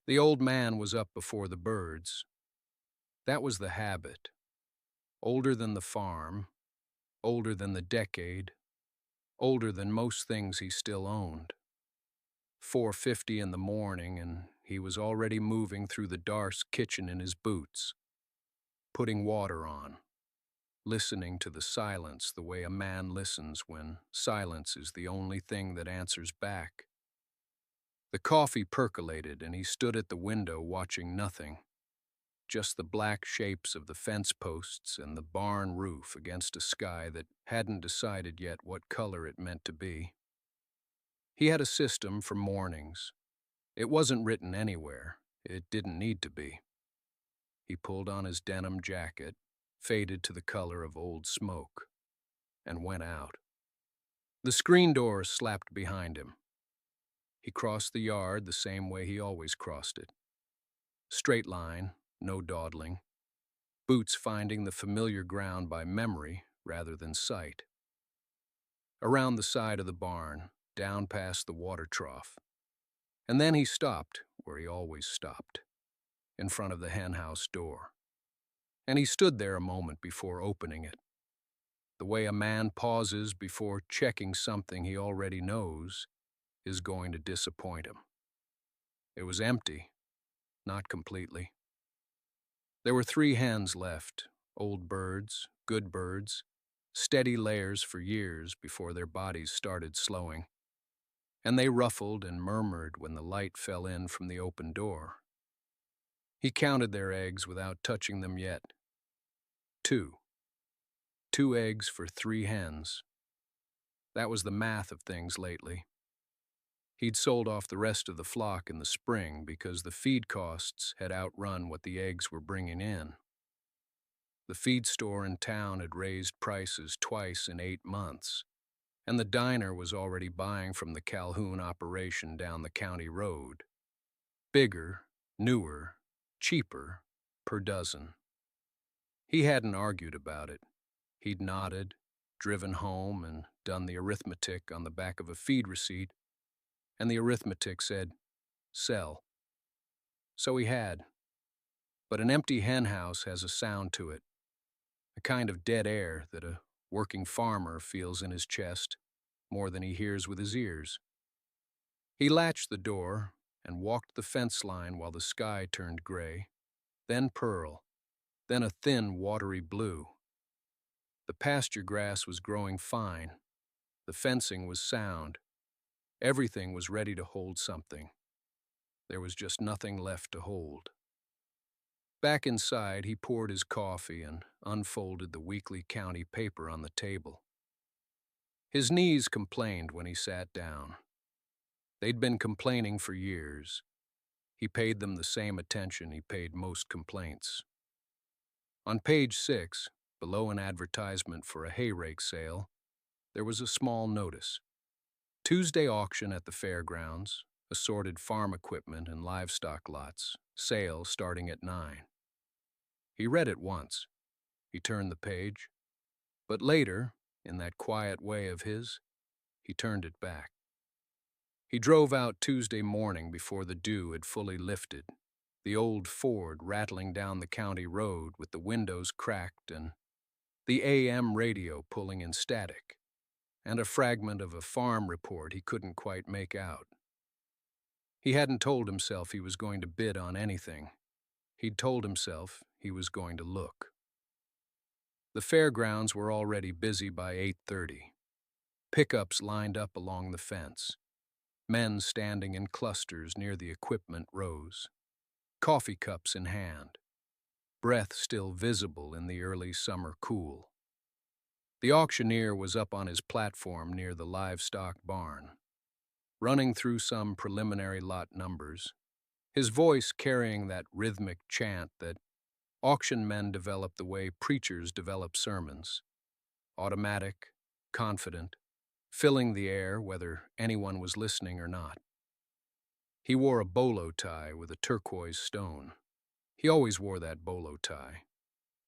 The old man was up before the birds. That was the habit. Older than the farm, older than the decade, older than most things he still owned. 4:50 in the morning, and he was already moving through the Darce kitchen in his boots, putting water on, listening to the silence the way a man listens when silence is the only thing that answers back. The coffee percolated, and he stood at the window watching nothing, just the black shapes of the fence posts and the barn roof against a sky that hadn't decided yet what color it meant to be. He had a system for mornings. It wasn't written anywhere. It didn't need to be. He pulled on his denim jacket, faded to the color of old smoke, and went out. The screen door slapped behind him. He crossed the yard the same way he always crossed it. Straight line, no dawdling. Boots finding the familiar ground by memory rather than sight. Around the side of the barn, down past the water trough. And then he stopped where he always stopped, in front of the hen house door. And he stood there a moment before opening it. The way a man pauses before checking something he already knows is going to disappoint him. It was empty, not completely. There were 3 hens left, old birds, good birds, steady layers for years before their bodies started slowing. And they ruffled and murmured when the light fell in from the open door. He counted their eggs without touching them yet. 2. 2 eggs for 3 hens. That was the math of things lately. He'd sold off the rest of the flock in the spring because the feed costs had outrun what the eggs were bringing in. The feed store in town had raised prices twice in 8 months, and the diner was already buying from the Calhoun operation down the county road. Bigger, newer, cheaper, per dozen. He hadn't argued about it. He'd nodded, driven home, and done the arithmetic on the back of a feed receipt, and the arithmetic said, sell. So he had. But an empty hen house has a sound to it, a kind of dead air that a working farmer feels in his chest more than he hears with his ears. He latched the door and walked the fence line while the sky turned gray, then pearl, then a thin, watery blue. The pasture grass was growing fine. The fencing was sound. Everything was ready to hold something. There was just nothing left to hold. Back inside, he poured his coffee and unfolded the weekly county paper on the table. His knees complained when he sat down. They'd been complaining for years. He paid them the same attention he paid most complaints. On page 6, below an advertisement for a hay rake sale, there was a small notice. Tuesday auction at the fairgrounds, assorted farm equipment and livestock lots, sale starting at 9. He read it once. He turned the page. But later, in that quiet way of his, he turned it back. He drove out Tuesday morning before the dew had fully lifted, the old Ford rattling down the county road with the windows cracked and the AM radio pulling in static, and a fragment of a farm report he couldn't quite make out. He hadn't told himself he was going to bid on anything. He'd told himself he was going to look. The fairgrounds were already busy by 8:30. Pickups lined up along the fence. Men standing in clusters near the equipment rows. Coffee cups in hand. Breath still visible in the early summer cool. The auctioneer was up on his platform near the livestock barn, running through some preliminary lot numbers, his voice carrying that rhythmic chant that auction men develop the way preachers develop sermons, automatic, confident, filling the air whether anyone was listening or not. He wore a bolo tie with a turquoise stone. He always wore that bolo tie.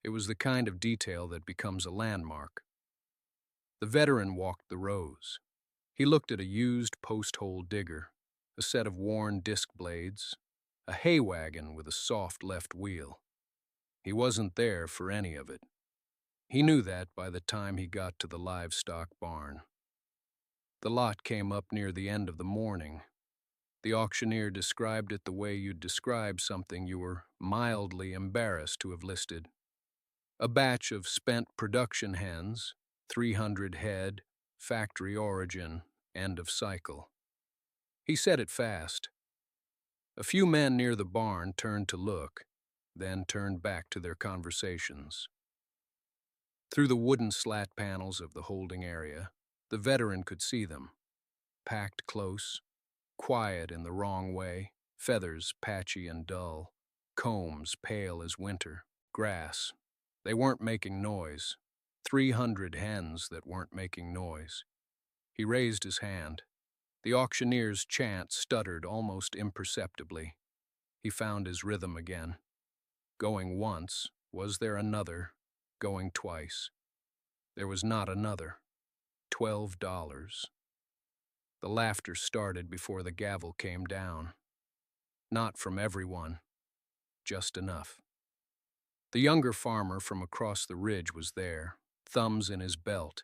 It was the kind of detail that becomes a landmark. The veteran walked the rows. He looked at a used post-hole digger, a set of worn disc blades, a hay wagon with a soft left wheel. He wasn't there for any of it. He knew that by the time he got to the livestock barn. The lot came up near the end of the morning. The auctioneer described it the way you'd describe something you were mildly embarrassed to have listed. A batch of spent production hens, 300 head, factory origin, end of cycle. He said it fast. A few men near the barn turned to look, then turned back to their conversations. Through the wooden slat panels of the holding area, the veteran could see them, packed close, quiet in the wrong way, feathers patchy and dull, combs pale as winter, grass. They weren't making noise. 300 hens that weren't making noise. He raised his hand. The auctioneer's chant stuttered almost imperceptibly. He found his rhythm again. Going once, was there another? Going twice. There was not another. $12. The laughter started before the gavel came down. Not from everyone, just enough. The younger farmer from across the ridge was there, thumbs in his belt,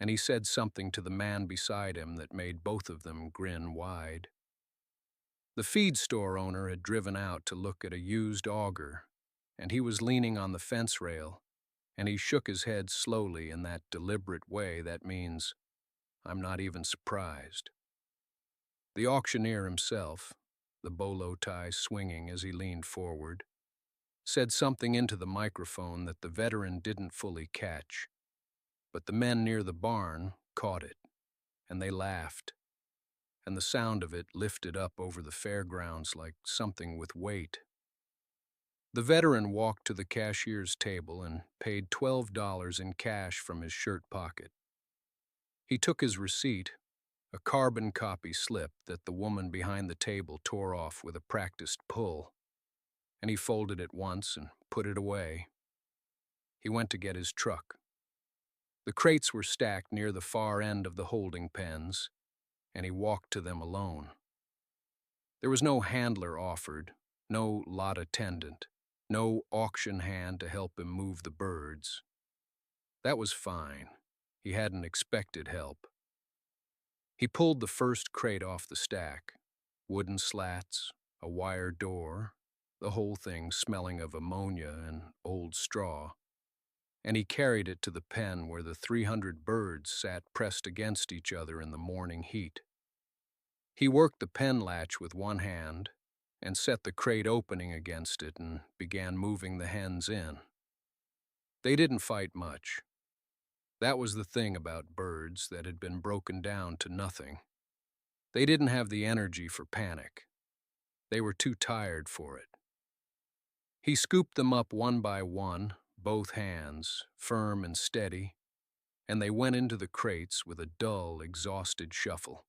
and he said something to the man beside him that made both of them grin wide. The feed store owner had driven out to look at a used auger, and he was leaning on the fence rail, and he shook his head slowly in that deliberate way that means, I'm not even surprised. The auctioneer himself, the bolo tie swinging as he leaned forward, said something into the microphone that the veteran didn't fully catch, but the men near the barn caught it, and they laughed, and the sound of it lifted up over the fairgrounds like something with weight. The veteran walked to the cashier's table and paid $12 in cash from his shirt pocket. He took his receipt, a carbon copy slip that the woman behind the table tore off with a practiced pull, and he folded it once and put it away. He went to get his truck. The crates were stacked near the far end of the holding pens, and he walked to them alone. There was no handler offered, no lot attendant, no auction hand to help him move the birds. That was fine. He hadn't expected help. He pulled the first crate off the stack, wooden slats, a wire door, the whole thing smelling of ammonia and old straw, and he carried it to the pen where the 300 birds sat pressed against each other in the morning heat. He worked the pen latch with one hand and set the crate opening against it and began moving the hens in. They didn't fight much. That was the thing about birds that had been broken down to nothing. They didn't have the energy for panic. They were too tired for it. He scooped them up one by one, both hands, firm and steady, and they went into the crates with a dull, exhausted shuffle.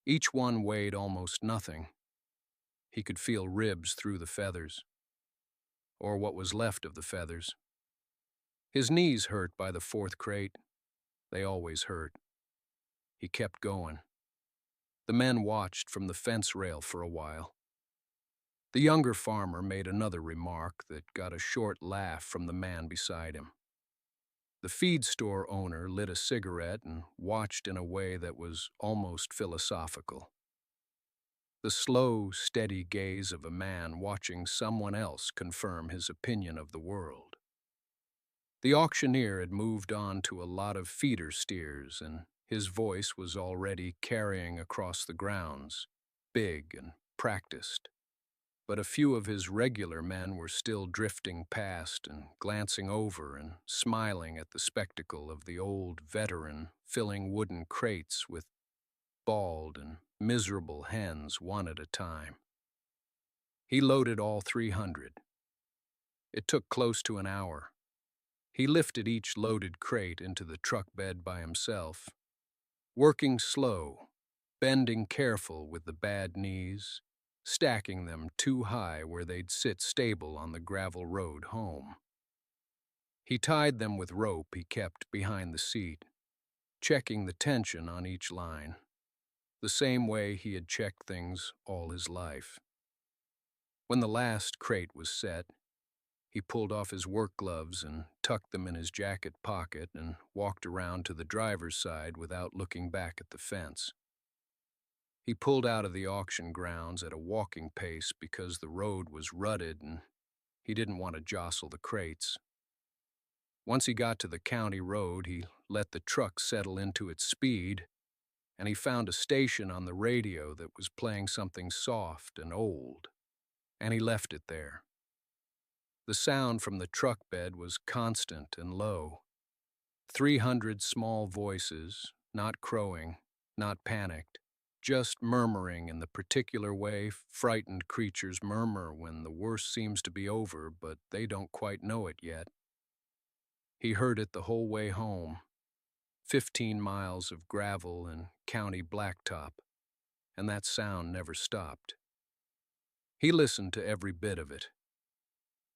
Each one weighed almost nothing. He could feel ribs through the feathers, or what was left of the feathers. His knees hurt by the fourth crate. They always hurt. He kept going. The men watched from the fence rail for a while. The younger farmer made another remark that got a short laugh from the man beside him. The feed store owner lit a cigarette and watched in a way that was almost philosophical. The slow, steady gaze of a man watching someone else confirm his opinion of the world. The auctioneer had moved on to a lot of feeder steers, and his voice was already carrying across the grounds, big and practiced. But a few of his regular men were still drifting past and glancing over and smiling at the spectacle of the old veteran filling wooden crates with bald and miserable hens one at a time. He loaded all 300. It took close to an hour. He lifted each loaded crate into the truck bed by himself, working slow, bending careful with the bad knees, stacking them too high where they'd sit stable on the gravel road home. He tied them with rope he kept behind the seat, checking the tension on each line, the same way he had checked things all his life. When the last crate was set, he pulled off his work gloves and tucked them in his jacket pocket and walked around to the driver's side without looking back at the fence. He pulled out of the auction grounds at a walking pace because the road was rutted and he didn't want to jostle the crates. Once he got to the county road, he let the truck settle into its speed, and he found a station on the radio that was playing something soft and old, and he left it there. The sound from the truck bed was constant and low. 300 small voices, not crowing, not panicked, just murmuring in the particular way frightened creatures murmur when the worst seems to be over, but they don't quite know it yet. He heard it the whole way home, 15 miles of gravel and county blacktop, and that sound never stopped. He listened to every bit of it.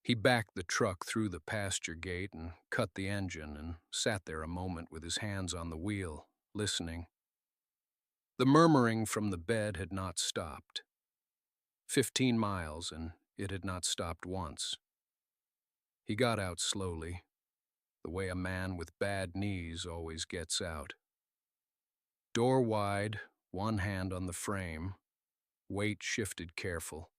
He backed the truck through the pasture gate and cut the engine and sat there a moment with his hands on the wheel, listening. The murmuring from the bed had not stopped. 15 miles, and it had not stopped once. He got out slowly, the way a man with bad knees always gets out. Door wide, one hand on the frame, weight shifted careful.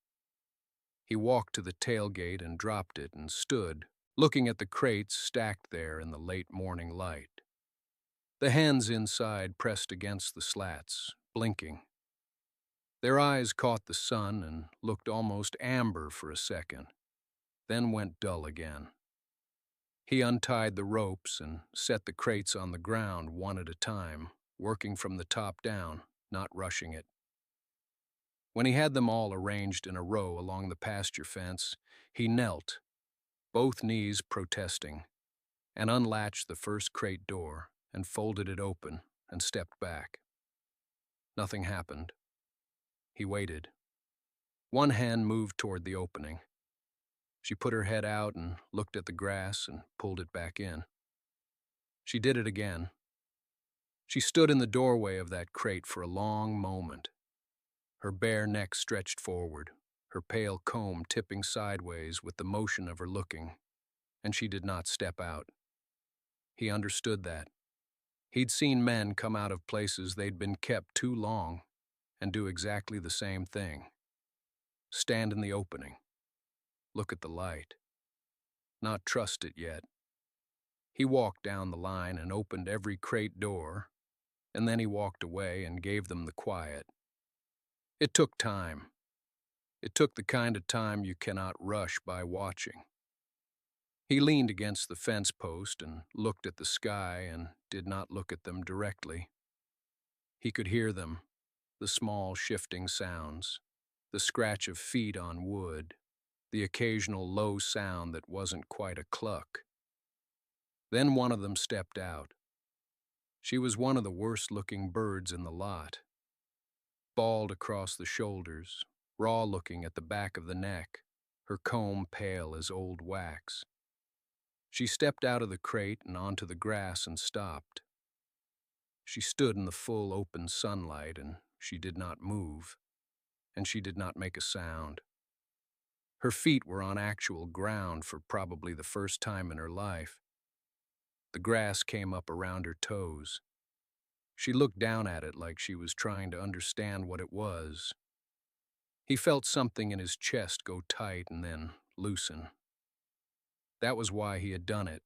He walked to the tailgate and dropped it and stood, looking at the crates stacked there in the late morning light. The hens inside pressed against the slats, blinking. Their eyes caught the sun and looked almost amber for a second, then went dull again. He untied the ropes and set the crates on the ground one at a time, working from the top down, not rushing it. When he had them all arranged in a row along the pasture fence, he knelt, both knees protesting, and unlatched the first crate door and folded it open and stepped back. Nothing happened. He waited. One hen moved toward the opening. She put her head out and looked at the grass and pulled it back in. She did it again. She stood in the doorway of that crate for a long moment, her bare neck stretched forward, her pale comb tipping sideways with the motion of her looking, and she did not step out. He understood that. He'd seen men come out of places they'd been kept too long and do exactly the same thing. Stand in the opening. Look at the light. Not trust it yet. He walked down the line and opened every crate door, and then he walked away and gave them the quiet. It took time. It took the kind of time you cannot rush by watching. He leaned against the fence post and looked at the sky and did not look at them directly. He could hear them, the small shifting sounds, the scratch of feet on wood, the occasional low sound that wasn't quite a cluck. Then one of them stepped out. She was one of the worst-looking birds in the lot. Bald across the shoulders, raw-looking at the back of the neck, her comb pale as old wax. She stepped out of the crate and onto the grass and stopped. She stood in the full open sunlight and she did not move, and she did not make a sound. Her feet were on actual ground for probably the first time in her life. The grass came up around her toes. She looked down at it like she was trying to understand what it was. He felt something in his chest go tight and then loosen. That was why he had done it.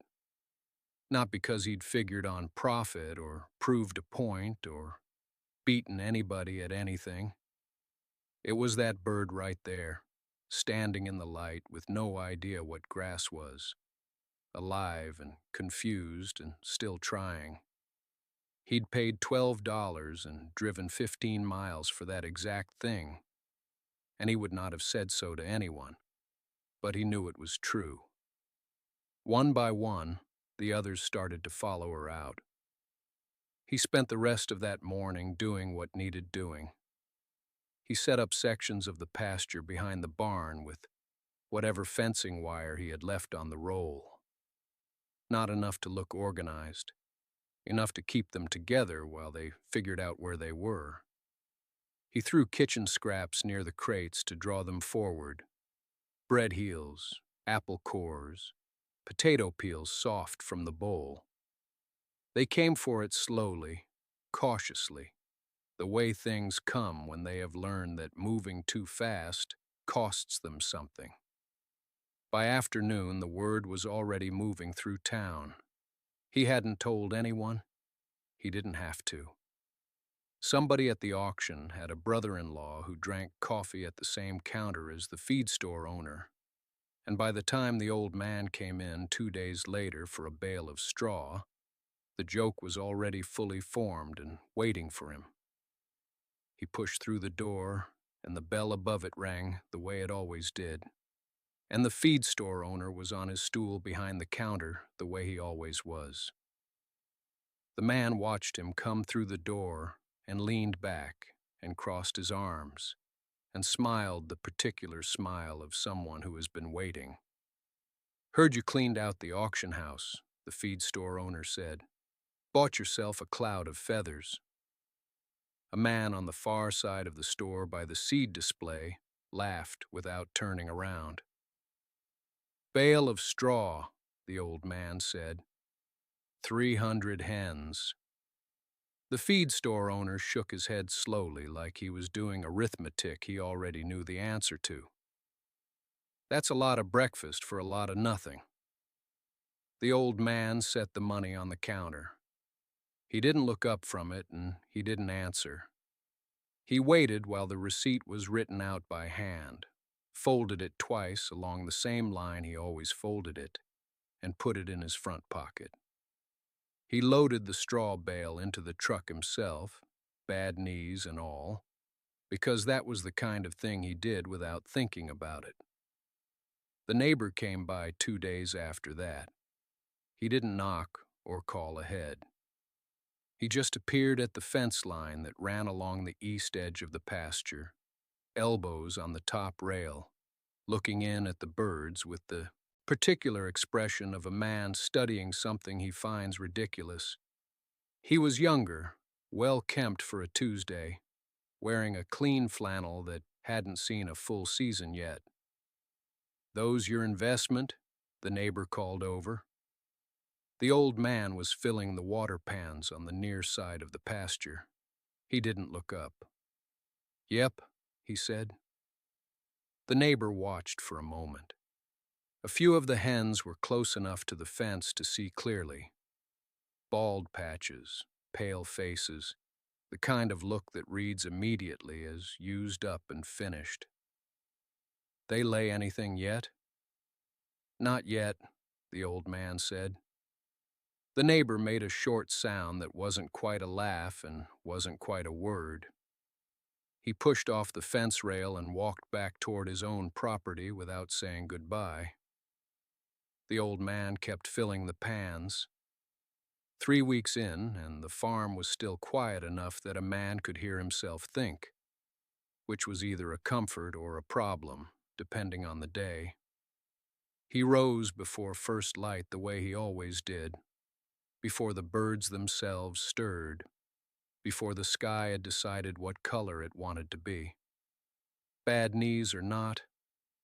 Not because he'd figured on profit or proved a point or beaten anybody at anything. It was that bird right there, standing in the light with no idea what grass was, alive and confused and still trying. He'd paid $12 and driven 15 miles for that exact thing, and he would not have said so to anyone, but he knew it was true. One by one, the others started to follow her out. He spent the rest of that morning doing what needed doing. He set up sections of the pasture behind the barn with whatever fencing wire he had left on the roll. Not enough to look organized, enough to keep them together while they figured out where they were. He threw kitchen scraps near the crates to draw them forward, bread heels, apple cores, potato peels soft from the bowl. They came for it slowly, cautiously, the way things come when they have learned that moving too fast costs them something. By afternoon, the word was already moving through town. He hadn't told anyone. He didn't have to. Somebody at the auction had a brother-in-law who drank coffee at the same counter as the feed store owner, and by the time the old man came in 2 days later for a bale of straw, the joke was already fully formed and waiting for him. He pushed through the door, and the bell above it rang the way it always did, and the feed store owner was on his stool behind the counter the way he always was. The man watched him come through the door and leaned back and crossed his arms and smiled the particular smile of someone who has been waiting. "Heard you cleaned out the auction house," the feed store owner said. "Bought yourself a cloud of feathers." A man on the far side of the store by the seed display laughed without turning around. "Bale of straw," the old man said. 300 hens. The feed store owner shook his head slowly like he was doing arithmetic he already knew the answer to. "That's a lot of breakfast for a lot of nothing." The old man set the money on the counter. He didn't look up from it, and he didn't answer. He waited while the receipt was written out by hand, folded it twice along the same line he always folded it, and put it in his front pocket. He loaded the straw bale into the truck himself, bad knees and all, because that was the kind of thing he did without thinking about it. The neighbor came by 2 days after that. He didn't knock or call ahead. He just appeared at the fence line that ran along the east edge of the pasture, elbows on the top rail, looking in at the birds with the particular expression of a man studying something he finds ridiculous. He was younger, well-kempt for a Tuesday, wearing a clean flannel that hadn't seen a full season yet. "Those your investment?" the neighbor called over. The old man was filling the water pans on the near side of the pasture. He didn't look up. "Yep," he said. The neighbor watched for a moment. A few of the hens were close enough to the fence to see clearly. Bald patches, pale faces, the kind of look that reads immediately as used up and finished. "They lay anything yet?" "Not yet," the old man said. The neighbor made a short sound that wasn't quite a laugh and wasn't quite a word. He pushed off the fence rail and walked back toward his own property without saying goodbye. The old man kept filling the pans. 3 weeks in, and the farm was still quiet enough that a man could hear himself think, which was either a comfort or a problem, depending on the day. He rose before first light the way he always did, before the birds themselves stirred, before the sky had decided what color it wanted to be. Bad knees or not,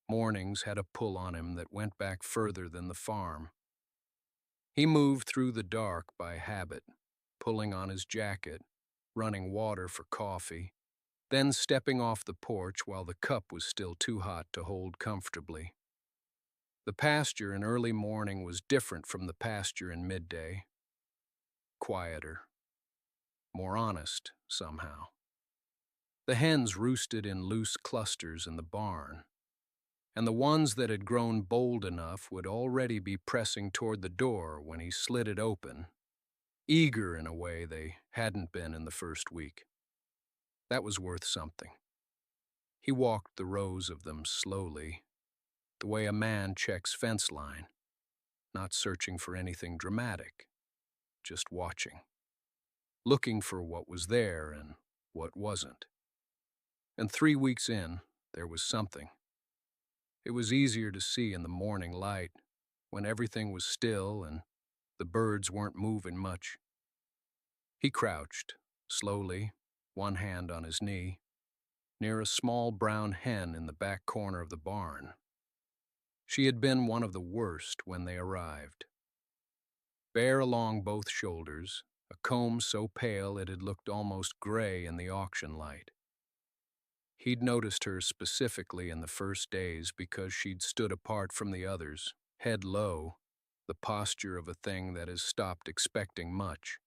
mornings had a pull on him that went back further than the farm. He moved through the dark by habit, pulling on his jacket, running water for coffee, then stepping off the porch while the cup was still too hot to hold comfortably. The pasture in early morning was different from the pasture in midday. Quieter. More honest, somehow. The hens roosted in loose clusters in the barn, and the ones that had grown bold enough would already be pressing toward the door when he slid it open, eager in a way they hadn't been in the first week. That was worth something. He walked the rows of them slowly, the way a man checks fence line, not searching for anything dramatic, just watching, looking for what was there and what wasn't. And 3 weeks in, there was something. It was easier to see in the morning light, when everything was still and the birds weren't moving much. He crouched, slowly, one hand on his knee, near a small brown hen in the back corner of the barn. She had been one of the worst when they arrived. Bare along both shoulders, a comb so pale it had looked almost gray in the auction light. He'd noticed her specifically in the first days because she'd stood apart from the others, head low, the posture of a thing that has stopped expecting much.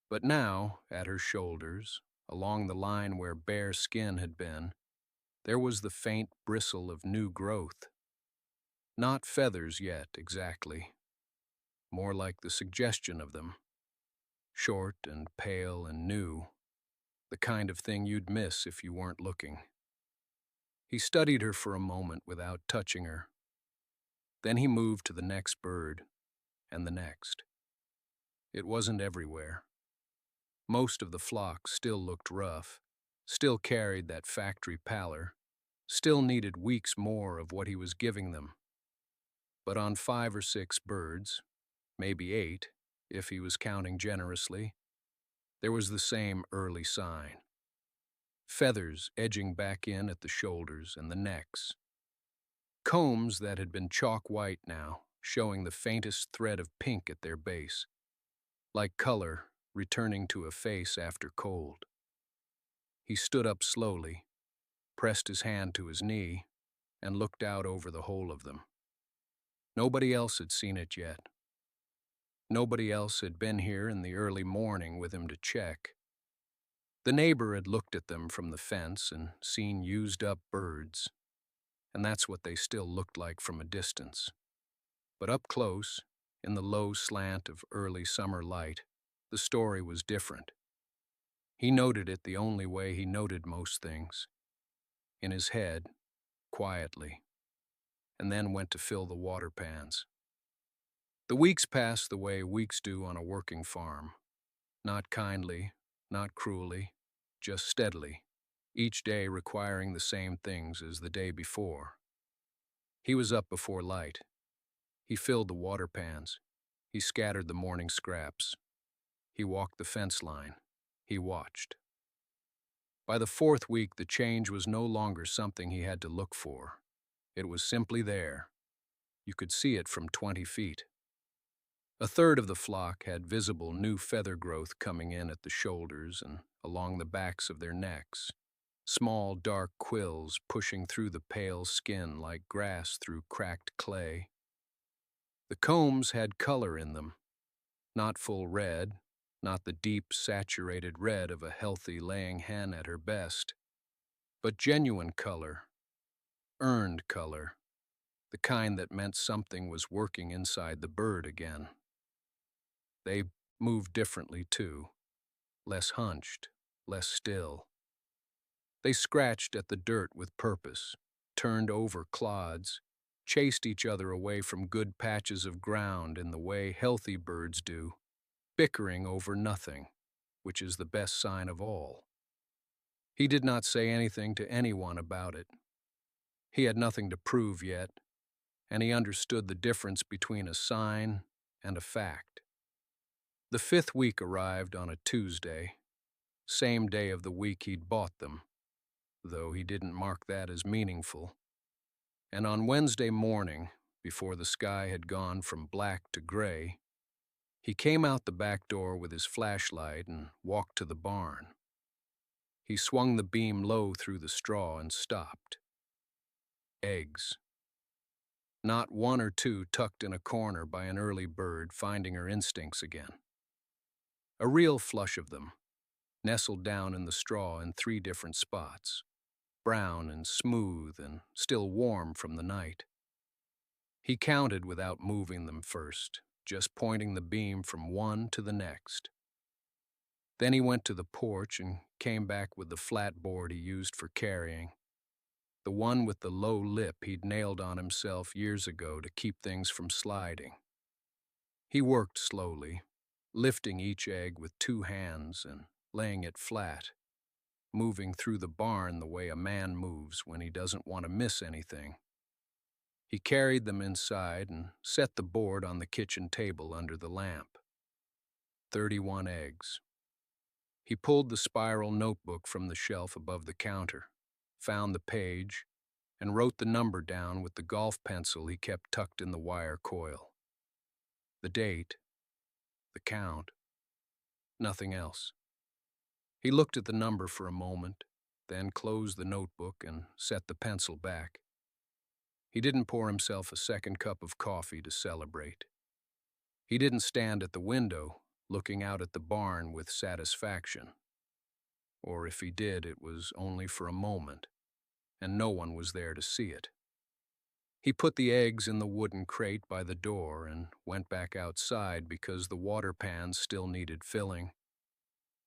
But now, at her shoulders, along the line where bare skin had been, there was the faint bristle of new growth. Not feathers yet, exactly. More like the suggestion of them. Short and pale and new. The kind of thing you'd miss if you weren't looking. He studied her for a moment without touching her. Then he moved to the next bird, and the next. It wasn't everywhere. Most of the flock still looked rough, still carried that factory pallor, still needed weeks more of what he was giving them. But on 5 or 6 birds, maybe 8, if he was counting generously, there was the same early sign. Feathers edging back in at the shoulders and the necks. Combs that had been chalk white now, showing the faintest thread of pink at their base, like color returning to a face after cold. He stood up slowly, pressed his hand to his knee, and looked out over the whole of them. Nobody else had seen it yet. Nobody else had been here in the early morning with him to check. The neighbor had looked at them from the fence and seen used-up birds, and that's what they still looked like from a distance. But up close, in the low slant of early summer light, the story was different. He noted it the only way he noted most things. In his head, quietly, and then went to fill the water pans. The weeks passed the way weeks do on a working farm. Not kindly, not cruelly, just steadily, each day requiring the same things as the day before. He was up before light. He filled the water pans. He scattered the morning scraps. He walked the fence line. He watched. By the 4th week, the change was no longer something he had to look for. It was simply there. You could see it from 20 feet. A third of the flock had visible new feather growth coming in at the shoulders and along the backs of their necks, small dark quills pushing through the pale skin like grass through cracked clay. The combs had color in them, not full red, not the deep, saturated red of a healthy laying hen at her best, but genuine color, earned color, the kind that meant something was working inside the bird again. They moved differently, too, less hunched, less still. They scratched at the dirt with purpose, turned over clods, chased each other away from good patches of ground in the way healthy birds do, bickering over nothing, which is the best sign of all. He did not say anything to anyone about it. He had nothing to prove yet, and he understood the difference between a sign and a fact. The 5th week arrived on a Tuesday, same day of the week he'd bought them, though he didn't mark that as meaningful. And on Wednesday morning, before the sky had gone from black to gray, he came out the back door with his flashlight and walked to the barn. He swung the beam low through the straw and stopped. Eggs. Not 1 or 2 tucked in a corner by an early bird finding her instincts again. A real flush of them, nestled down in the straw in 3 different spots, brown and smooth and still warm from the night. He counted without moving them first, just pointing the beam from one to the next. Then he went to the porch and came back with the flat board he used for carrying, the one with the low lip he'd nailed on himself years ago to keep things from sliding. He worked slowly, lifting each egg with 2 hands and laying it flat, moving through the barn the way a man moves when he doesn't want to miss anything. He carried them inside and set the board on the kitchen table under the lamp. 31 eggs. He pulled the spiral notebook from the shelf above the counter, found the page, and wrote the number down with the golf pencil he kept tucked in the wire coil. The date, the count, nothing else. He looked at the number for a moment, then closed the notebook and set the pencil back. He didn't pour himself a second cup of coffee to celebrate. He didn't stand at the window, looking out at the barn with satisfaction. Or if he did, it was only for a moment, and no one was there to see it. He put the eggs in the wooden crate by the door and went back outside because the water pans still needed filling,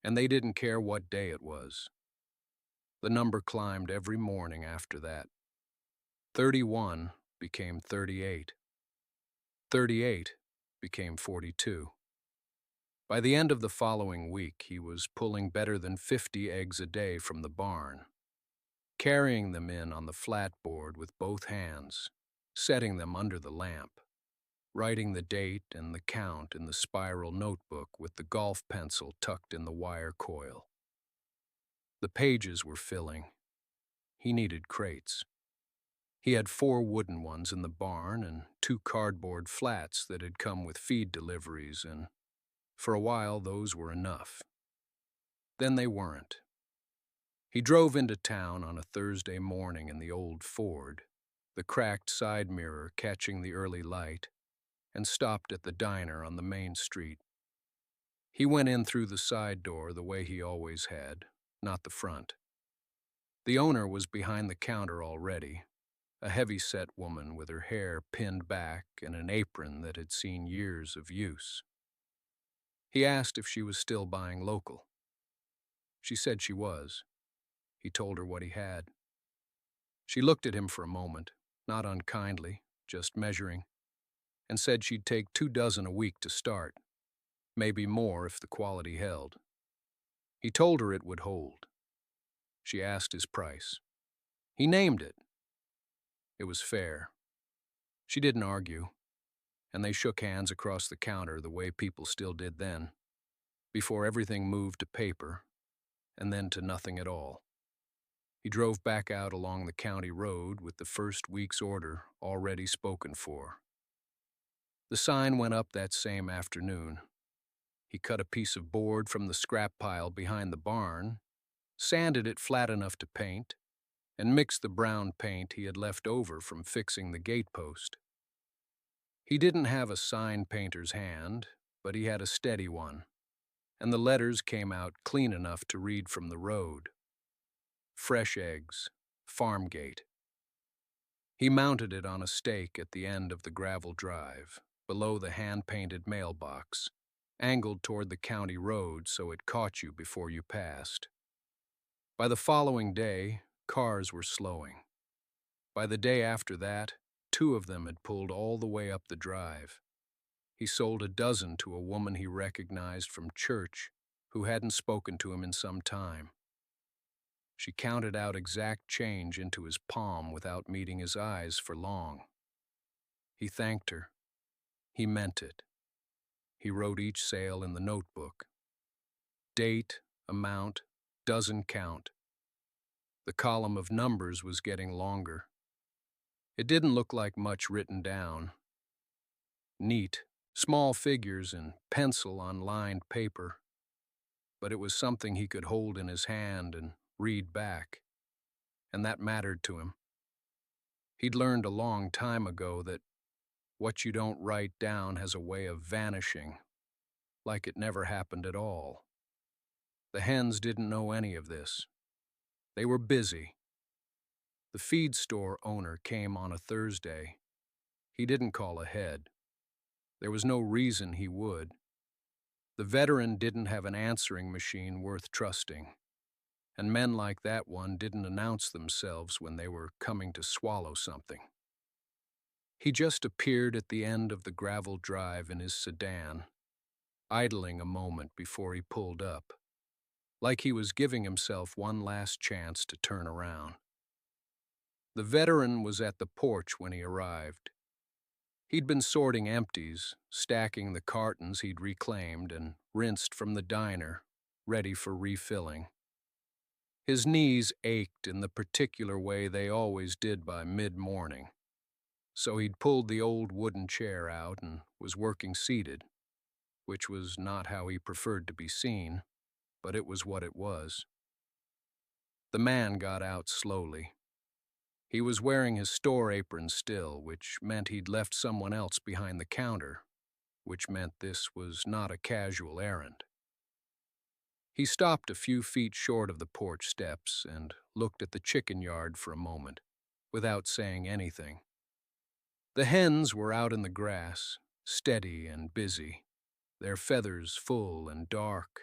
and they didn't care what day it was. The number climbed every morning after that. 31 became 38. 38 became 42. By the end of the following week, he was pulling better than 50 eggs a day from the barn, carrying them in on the flatboard with both hands, setting them under the lamp, writing the date and the count in the spiral notebook with the golf pencil tucked in the wire coil. The pages were filling. He needed crates. He had 4 wooden ones in the barn and 2 cardboard flats that had come with feed deliveries, and for a while those were enough. Then they weren't. He drove into town on a Thursday morning in the old Ford, the cracked side mirror catching the early light, and stopped at the diner on the main street. He went in through the side door the way he always had, not the front. The owner was behind the counter already, a heavy-set woman with her hair pinned back and an apron that had seen years of use. He asked if she was still buying local. She said she was. He told her what he had. She looked at him for a moment, not unkindly, just measuring, and said she'd take 2 dozen a week to start, maybe more if the quality held. He told her it would hold. She asked his price. He named it. It was fair. She didn't argue, and they shook hands across the counter the way people still did then, before everything moved to paper, and then to nothing at all. He drove back out along the county road with the first week's order already spoken for. The sign went up that same afternoon. He cut a piece of board from the scrap pile behind the barn, sanded it flat enough to paint, and mixed the brown paint he had left over from fixing the gatepost. He didn't have a sign painter's hand, but he had a steady one, and the letters came out clean enough to read from the road. Fresh eggs, farm gate. He mounted it on a stake at the end of the gravel drive, below the hand-painted mailbox, angled toward the county road so it caught you before you passed. By the following day, cars were slowing. By the day after that, 2 of them had pulled all the way up the drive. He sold a dozen to a woman he recognized from church who hadn't spoken to him in some time. She counted out exact change into his palm without meeting his eyes for long. He thanked her. He meant it. He wrote each sale in the notebook. Date, amount, dozen count. The column of numbers was getting longer. It didn't look like much written down. Neat, small figures in pencil on lined paper. But it was something he could hold in his hand and read back, and that mattered to him. He'd learned a long time ago that what you don't write down has a way of vanishing, like it never happened at all. The Hens didn't know any of this. They were busy. The feed store owner came on a Thursday. He didn't call ahead. There was no reason he would. The veteran didn't have an answering machine worth trusting, and men like that one didn't announce themselves when they were coming to swallow something. He just appeared at the end of the gravel drive in his sedan, idling a moment before he pulled up, like he was giving himself one last chance to turn around. The veteran was at the porch when he arrived. He'd been sorting empties, stacking the cartons he'd reclaimed and rinsed from the diner, ready for refilling. His knees ached in the particular way they always did by mid-morning, so he'd pulled the old wooden chair out and was working seated, which was not how he preferred to be seen, but it was what it was. The man got out slowly. He was wearing his store apron still, which meant he'd left someone else behind the counter, which meant this was not a casual errand. He stopped a few feet short of the porch steps and looked at the chicken yard for a moment, without saying anything. The hens were out in the grass, steady and busy, their feathers full and dark,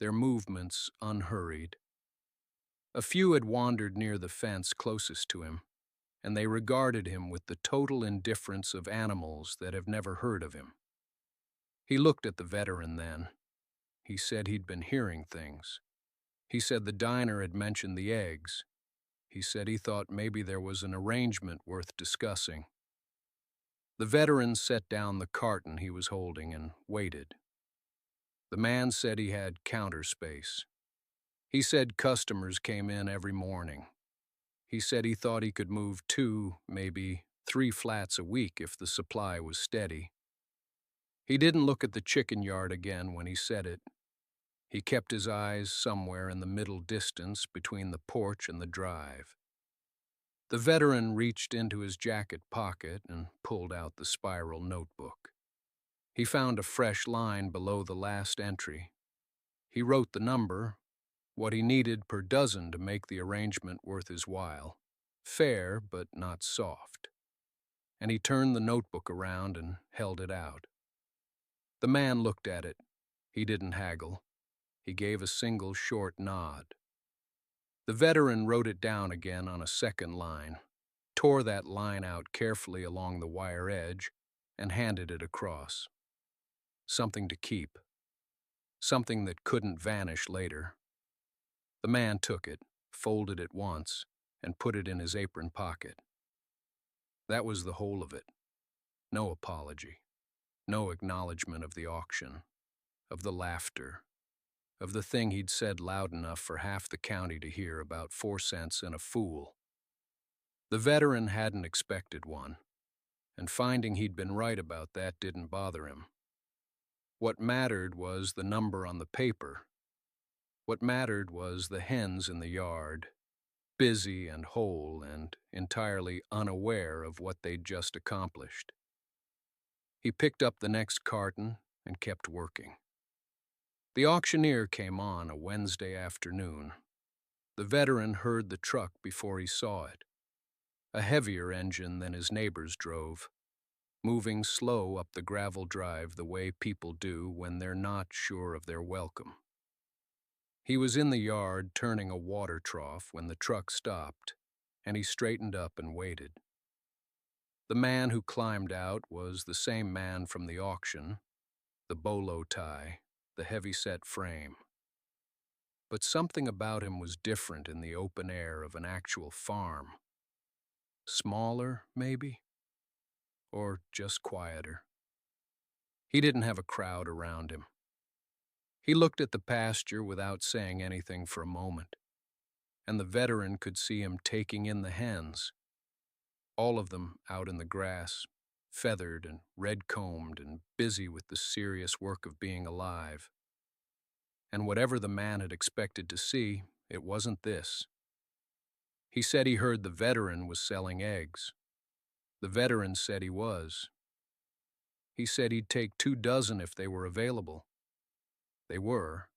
their movements unhurried. A few had wandered near the fence closest to him, and they regarded him with the total indifference of animals that have never heard of him. He looked at the veteran then. He said he'd been hearing things. He said the diner had mentioned the eggs. He said he thought maybe there was an arrangement worth discussing. The veteran set down the carton he was holding and waited. The man said he had counter space. He said customers came in every morning. He said he thought he could move 2, maybe 3 flats a week if the supply was steady. He didn't look at the chicken yard again when he said it. He kept his eyes somewhere in the middle distance between the porch and the drive. The veteran reached into his jacket pocket and pulled out the spiral notebook. He found a fresh line below the last entry. He wrote the number, what he needed per dozen to make the arrangement worth his while, fair but not soft. And he turned the notebook around and held it out. The man looked at it. He didn't haggle. He gave a single short nod. The veteran wrote it down again on a second line, tore that line out carefully along the wire edge, and handed it across. Something to keep. Something that couldn't vanish later. The man took it, folded it once, and put it in his apron pocket. That was the whole of it. No apology. No acknowledgement of the auction, of the laughter, of the thing he'd said loud enough for half the county to hear about 4 cents and a fool. The veteran hadn't expected one, and finding he'd been right about that didn't bother him. What mattered was the number on the paper. What mattered was the hens in the yard, busy and whole and entirely unaware of what they'd just accomplished. He picked up the next carton and kept working. The auctioneer came on a Wednesday afternoon. The veteran heard the truck before he saw it. A heavier engine than his neighbors drove, moving slow up the gravel drive the way people do when they're not sure of their welcome. He was in the yard turning a water trough when the truck stopped, and he straightened up and waited. The man who climbed out was the same man from the auction, the bolo tie, the heavy-set frame. But something about him was different in the open air of an actual farm. Smaller, maybe? Or just quieter. He didn't have a crowd around him. He looked at the pasture without saying anything for a moment, and the veteran could see him taking in the hens, all of them out in the grass, feathered and red-combed and busy with the serious work of being alive. And whatever the man had expected to see, it wasn't this. He said he heard the veteran was selling eggs. The veteran said he was. He said he'd take 2 dozen if they were available. They were.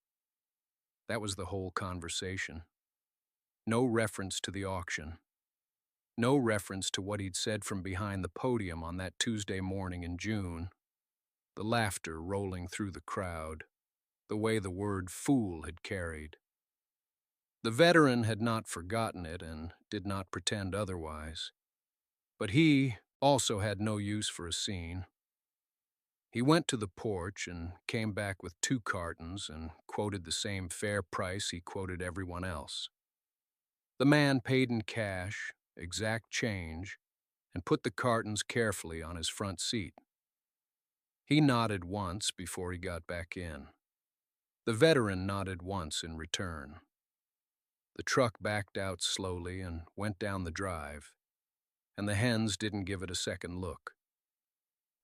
That was the whole conversation. No reference to the auction. No reference to what he'd said from behind the podium on that Tuesday morning in June. The laughter rolling through the crowd. The way the word fool had carried. The veteran had not forgotten it and did not pretend otherwise. But he also had no use for a scene. He went to the porch and came back with 2 cartons and quoted the same fair price he quoted everyone else. The man paid in cash, exact change, and put the cartons carefully on his front seat. He nodded once before he got back in. The veteran nodded once in return. The truck backed out slowly and went down the drive, and the hens didn't give it a second look.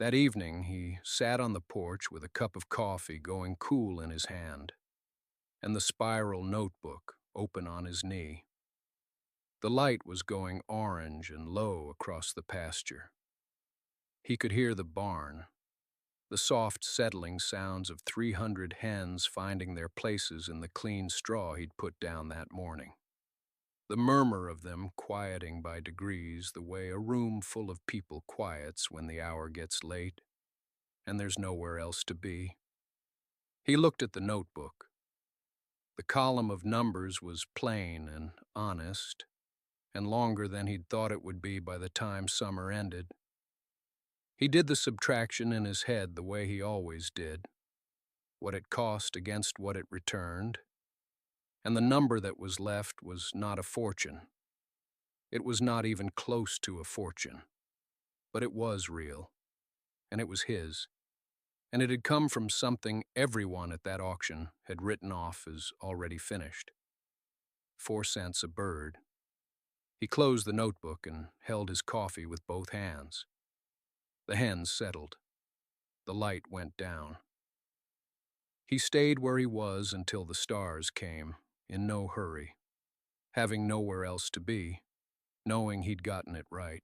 That evening, he sat on the porch with a cup of coffee going cool in his hand, and the spiral notebook open on his knee. The light was going orange and low across the pasture. He could hear the barn, the soft settling sounds of 300 hens finding their places in the clean straw he'd put down that morning. The murmur of them quieting by degrees the way a room full of people quiets when the hour gets late and there's nowhere else to be. He looked at the notebook. The column of numbers was plain and honest, and longer than he'd thought it would be by the time summer ended. He did the subtraction in his head the way he always did, what it cost against what it returned, and the number that was left was not a fortune. It was not even close to a fortune, but it was real, and it was his, and it had come from something everyone at that auction had written off as already finished. 4 cents a bird. He closed the notebook and held his coffee with both hands. The hens settled. The light went down. He stayed where he was until the stars came, in no hurry, having nowhere else to be, knowing he'd gotten it right.